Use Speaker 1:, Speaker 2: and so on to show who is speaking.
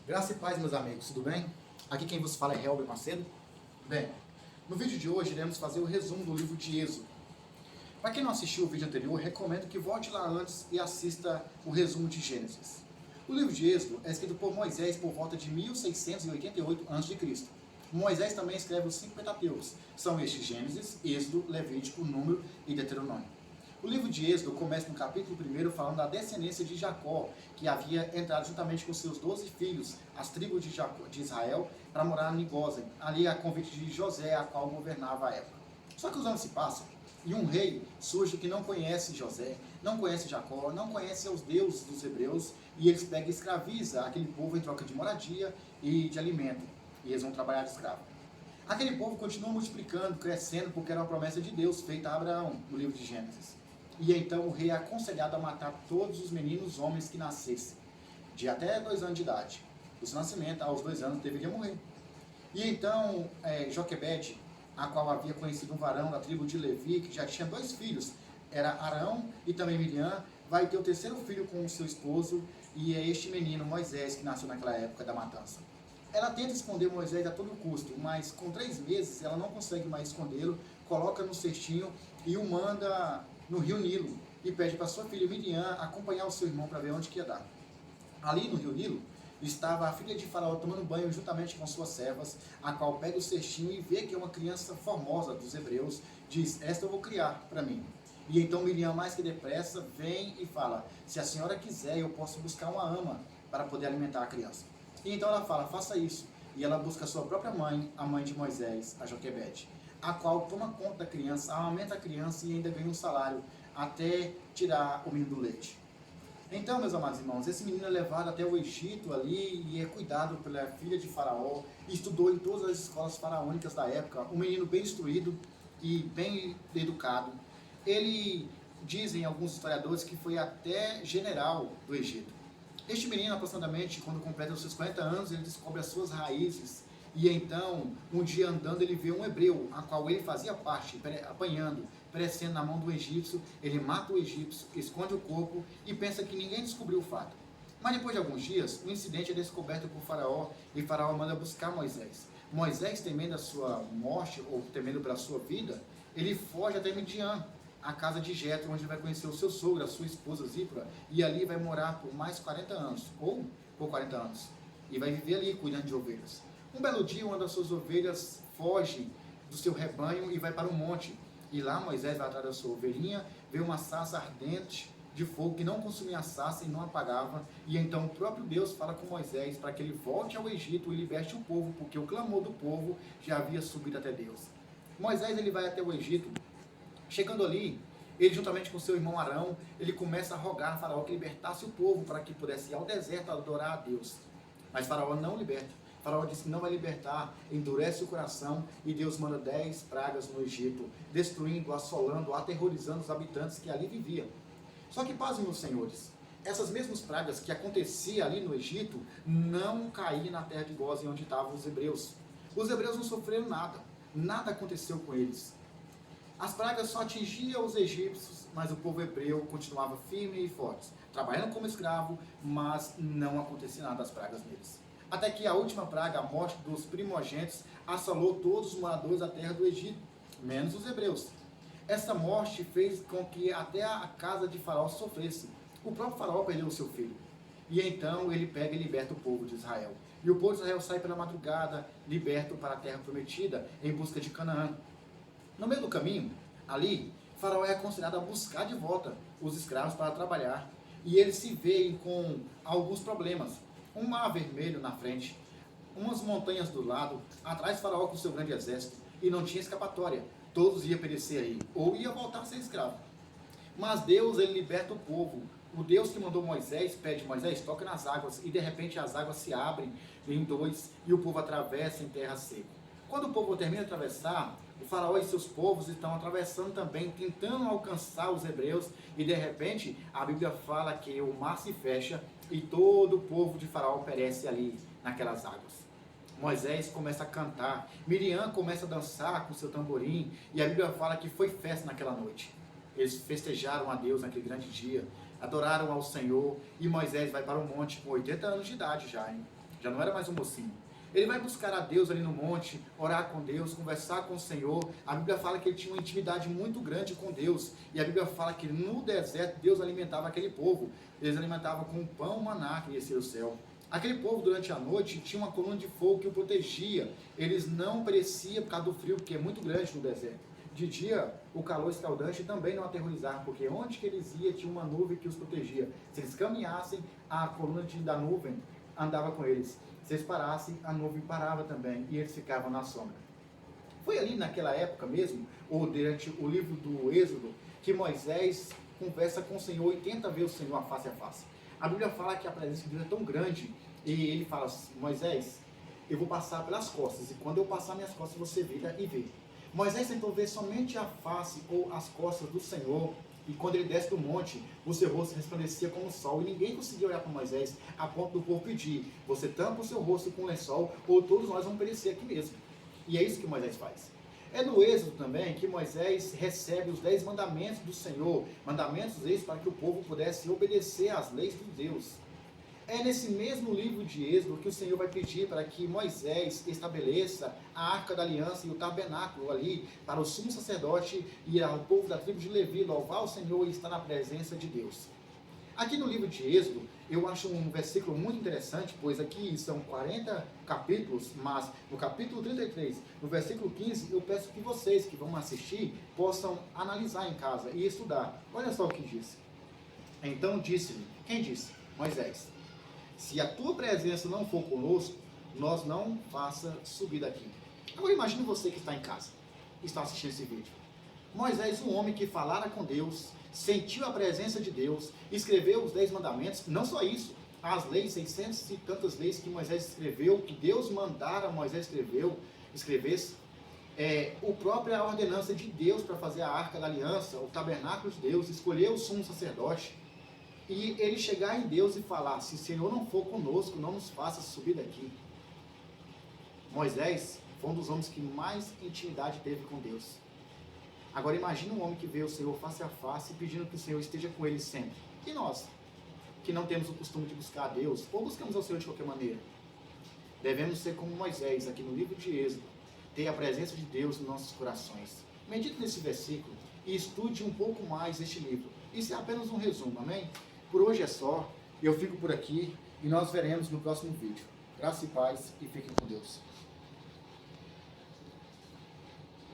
Speaker 1: Graça e paz, meus amigos, tudo bem? Aqui quem vos fala é Helber Macedo. Bem, no vídeo de hoje iremos fazer o resumo do livro de Êxodo. Para quem não assistiu o vídeo anterior, recomendo que volte lá antes e assista o resumo de Gênesis. O livro de Êxodo é escrito por Moisés por volta de 1688 a.C. Moisés também escreve os 5 Pentateucos, são estes Gênesis, Êxodo, Levítico, Número e Deuteronômio. O livro de Êxodo começa no capítulo 1 falando da descendência de Jacó, que havia entrado juntamente com seus 12 filhos, as tribos de Israel, para morar em Gósen, ali a convite de José, a qual governava a época. Só que os anos se passam e um rei surge que não conhece José, não conhece Jacó, não conhece os deuses dos hebreus, e eles pegam e escraviza aquele povo em troca de moradia e de alimento, e eles vão trabalhar de escravo. Aquele povo continua multiplicando, crescendo, porque era uma promessa de Deus feita a Abraão, no livro de Gênesis. E então o rei é aconselhado a matar todos os meninos homens que nascessem, de até 2 anos de idade. Do seu nascimento, aos 2 anos, deveria morrer. E então Joquebede, a qual havia conhecido um varão da tribo de Levi, que já tinha 2 filhos, era Arão e também Miriam, vai ter o 3º filho com o seu esposo, e é este menino, Moisés, que nasceu naquela época da matança. Ela tenta esconder Moisés a todo custo, mas com 3 meses ela não consegue mais escondê-lo, coloca no cestinho e o manda no rio Nilo e pede para sua filha Miriam acompanhar o seu irmão para ver onde que ia dar. Ali no rio Nilo estava a filha de Faraó tomando banho juntamente com suas servas, a qual pega o cestinho e vê que é uma criança formosa dos hebreus, diz: esta eu vou criar para mim. E então Miriam, mais que depressa, vem e fala: se a senhora quiser, eu posso buscar uma ama para poder alimentar a criança. E então ela fala: faça isso. E ela busca a sua própria mãe, a mãe de Moisés, a Joquebede, a qual toma conta da criança, amamenta a criança e ainda ganha um salário até tirar o menino do leite. Então, meus amados irmãos, esse menino é levado até o Egito ali e é cuidado pela filha de Faraó, estudou em todas as escolas faraônicas da época, um menino bem instruído e bem educado. Ele, dizem alguns historiadores, que foi até general do Egito. Este menino, aproximadamente, quando completa os seus 40 anos, ele descobre as suas raízes. E então, um dia andando, ele vê um hebreu, a qual ele fazia parte, apanhando, perecendo na mão do egípcio. Ele mata o egípcio, esconde o corpo e pensa que ninguém descobriu o fato. Mas depois de alguns dias, o incidente é descoberto por Faraó, e Faraó manda buscar Moisés. Moisés, temendo a sua morte, ou temendo pela sua vida, ele foge até Midian, a casa de Jetro, onde ele vai conhecer o seu sogro, a sua esposa Zípora, e ali vai morar por mais 40 anos, ou por 40 anos, e vai viver ali cuidando de ovelhas. Um belo dia, uma das suas ovelhas foge do seu rebanho e vai para um monte, e lá Moisés vai atrás da sua ovelhinha, vê uma sarça ardente de fogo que não consumia a sarça e não apagava, e então o próprio Deus fala com Moisés para que ele volte ao Egito e liberte o povo, porque o clamor do povo já havia subido até Deus. Moisés, ele vai até o Egito. Chegando ali, ele juntamente com seu irmão Arão, ele começa a rogar a Faraó que libertasse o povo para que pudesse ir ao deserto adorar a Deus. Mas Faraó não liberta. Faraó disse que não vai libertar, endurece o coração, e Deus manda 10 pragas no Egito, destruindo, assolando, aterrorizando os habitantes que ali viviam. Só que, pasmem, meus senhores, essas mesmas pragas que aconteciam ali no Egito não caíam na terra de Gósen, onde estavam os hebreus. Os hebreus não sofreram nada, nada aconteceu com eles. As pragas só atingiam os egípcios, mas o povo hebreu continuava firme e forte, trabalhando como escravo, mas não acontecia nada das pragas neles. Até que a última praga, a morte dos primogênitos, assolou todos os moradores da terra do Egito, menos os hebreus. Essa morte fez com que até a casa de Faraó sofresse. O próprio Faraó perdeu o seu filho. E então ele pega e liberta o povo de Israel. E o povo de Israel sai pela madrugada, liberto para a terra prometida, em busca de Canaã. No meio do caminho, ali, Faraó é aconselhado a buscar de volta os escravos para trabalhar. E eles se veem com alguns problemas. Um mar vermelho na frente, umas montanhas do lado, atrás Faraó com seu grande exército, e não tinha escapatória. Todos iam perecer aí, ou ia voltar a ser escravo. Mas Deus, ele liberta o povo. O Deus que mandou Moisés, pede: Moisés, toca nas águas, e de repente as águas se abrem em 2, e o povo atravessa em terra seca. Quando o povo termina de atravessar, o Faraó e seus povos estão atravessando também, tentando alcançar os hebreus, e de repente a Bíblia fala que o mar se fecha e todo o povo de Faraó perece ali naquelas águas. Moisés começa a cantar, Miriam começa a dançar com seu tamborim, e a Bíblia fala que foi festa naquela noite. Eles festejaram a Deus naquele grande dia, adoraram ao Senhor, e Moisés vai para o monte com 80 anos de idade já, hein? já não era mais um mocinho. Ele vai buscar a Deus ali no monte, orar com Deus, conversar com o Senhor. A Bíblia fala que ele tinha uma intimidade muito grande com Deus. E a Bíblia fala que no deserto Deus alimentava aquele povo. Eles alimentavam com pão maná que descia do céu. Aquele povo durante a noite tinha uma coluna de fogo que o protegia. Eles não pereciam por causa do frio, porque é muito grande no deserto. De dia, o calor escaldante também não aterrorizava, porque onde que eles iam tinha uma nuvem que os protegia. Se eles caminhassem, a coluna da nuvem andava com eles. Se eles parassem, a nuvem parava também e eles ficavam na sombra. Foi ali naquela época mesmo, ou durante o livro do Êxodo, que Moisés conversa com o Senhor e tenta ver o Senhor face a face. A Bíblia fala que a presença de Deus é tão grande e ele fala: Moisés, eu vou passar pelas costas e quando eu passar minhas costas você vira e vê. Moisés tentou ver somente a face ou as costas do Senhor. E quando ele desce do monte, o seu rosto resplandecia como o sol. E ninguém conseguia olhar para Moisés a ponto do povo pedir: você tampa o seu rosto com um lençol ou todos nós vamos perecer aqui mesmo. E é isso que Moisés faz. É no Êxodo também que Moisés recebe os 10 mandamentos do Senhor. Mandamentos esses para que o povo pudesse obedecer às leis de Deus. É nesse mesmo livro de Êxodo que o Senhor vai pedir para que Moisés estabeleça a Arca da Aliança e o tabernáculo ali para o sumo sacerdote e o povo da tribo de Levi louvar o Senhor e estar na presença de Deus. Aqui no livro de Êxodo, eu acho um versículo muito interessante, pois aqui são 40 capítulos, mas no capítulo 33, no versículo 15, eu peço que vocês que vão assistir possam analisar em casa e estudar. Olha só o que diz. Então disse-lhe, quem disse? Moisés: se a tua presença não for conosco, nós não faça subir daqui. Agora imagine você que está em casa e está assistindo esse vídeo. Moisés, um homem que falara com Deus, sentiu a presença de Deus, escreveu os 10 mandamentos, não só isso, as leis, 600 e tantas leis que Moisés escreveu, que Deus mandara Moisés escrevesse, a própria ordenança de Deus para fazer a Arca da Aliança, o tabernáculo de Deus, escolher o sumo sacerdote, e ele chegar em Deus e falar: se o Senhor não for conosco, não nos faça subir daqui. Moisés foi um dos homens que mais intimidade teve com Deus. Agora imagine um homem que vê o Senhor face a face, pedindo que o Senhor esteja com ele sempre. E nós, que não temos o costume de buscar a Deus, ou buscamos ao Senhor de qualquer maneira, devemos ser como Moisés, aqui no livro de Êxodo, ter a presença de Deus nos nossos corações. Medite nesse versículo e estude um pouco mais este livro. Isso é apenas um resumo, amém? Por hoje é só, eu fico por aqui e nós veremos no próximo vídeo. Graça e paz e fiquem com Deus.